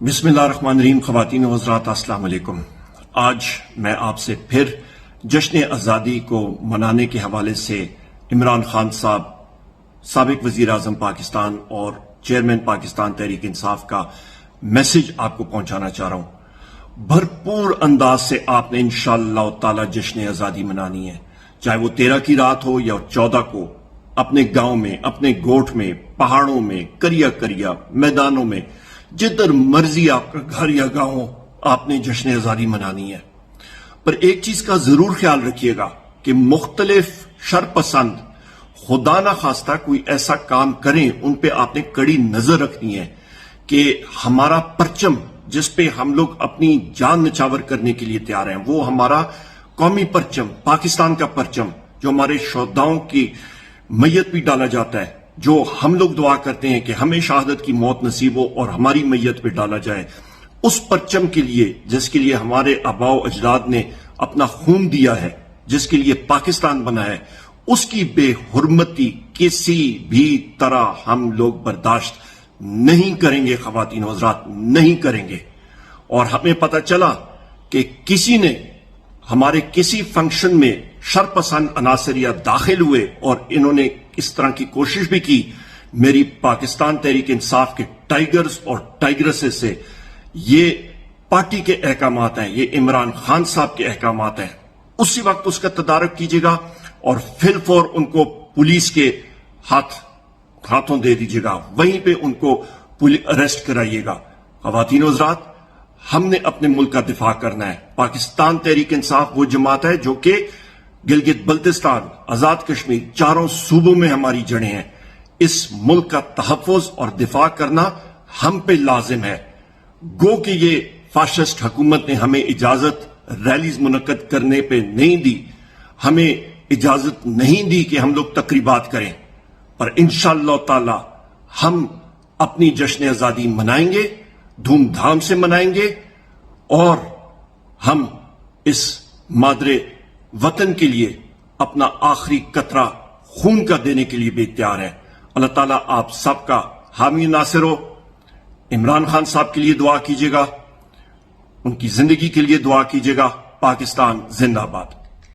बिस्मिल्लाहिर्रहमानिर्रहीम। ख़वातीन व हज़रात अस्सलाम वालेकुम। आज मैं आपसे फिर जश्न आज़ादी को मनाने के हवाले से इमरान खान साहब, साबिक वज़ीर आज़म पाकिस्तान और चेयरमैन पाकिस्तान तहरीक इंसाफ का मैसेज आपको पहुंचाना चाह रहा हूं। भरपूर अंदाज से आपने इंशाअल्लाह ताला जश्न आज़ादी मनानी है, चाहे वो 13 की रात हो या 14 को। अपने गांव में, अपने गोठ में, पहाड़ों में, करिया करिया मैदानों में, जिधर मर्जी आपका घर या गांव हो, आपने जश्न आज़ादी मनानी है। पर एक चीज का जरूर ख्याल रखिएगा कि मुख्तलिफ शरपसंद खुदा ना खास्ता कोई ऐसा काम करें, उन पे आपने कड़ी नजर रखनी है कि हमारा परचम जिस पे हम लोग अपनी जान निछावर करने के लिए तैयार हैं, वो हमारा कौमी परचम, पाकिस्तान का परचम, जो हमारे शोहदाओं की मैयत भी डाला जाता है, जो हम लोग दुआ करते हैं कि हमें शहादत की मौत नसीब हो और हमारी मैयत पे डाला जाए, उस परचम के लिए जिसके लिए हमारे आबाओ अजदाद ने अपना खून दिया है, जिसके लिए पाकिस्तान बना है, उसकी बेहुरमती किसी भी तरह हम लोग बर्दाश्त नहीं करेंगे। ख़वातीन व हज़रात, नहीं करेंगे। और हमें पता चला कि किसी ने हमारे किसी फंक्शन में शरपसंद अनासरिया दाखिल हुए और इन्होंने इस तरह की कोशिश भी की। मेरी पाकिस्तान तहरीक इंसाफ के टाइगर्स और टाइग्रेसेस से ये पार्टी के अहकामात हैं, ये इमरान खान साहब के अहकामात हैं। उसी वक्त उसका तदारक कीजिएगा और फिलफौर उनको पुलिस के हाथों दे दीजिएगा, वहीं पे उनको अरेस्ट कराइएगा। ख़वातीन व हज़रात, हमने अपने मुल्क का दिफा करना है। पाकिस्तान तहरीक इंसाफ वो जमात है जो कि गिलगित बल्तिस्तान, आजाद कश्मीर, चारों सूबों में हमारी जड़ें हैं। इस मुल्क का तहफ़्फ़ुज़ और दिफा करना हम पे लाजिम है। गो कि ये फाशिस्ट हुकूमत ने हमें इजाजत रैलीज मुनक्कद करने पे नहीं दी, हमें इजाजत नहीं दी कि हम लोग तकरीबात करें, पर इंशाअल्लाह ताला हम अपनी जश्न आज़ादी मनाएंगे, धूमधाम से मनाएंगे और हम इस मादरे वतन के लिए अपना आखिरी कतरा खून का देने के लिए भी तैयार है। अल्लाह ताला आप सबका हामी नासिर हो। इमरान खान साहब के लिए दुआ कीजिएगा, उनकी जिंदगी के लिए दुआ कीजिएगा। पाकिस्तान जिंदाबाद।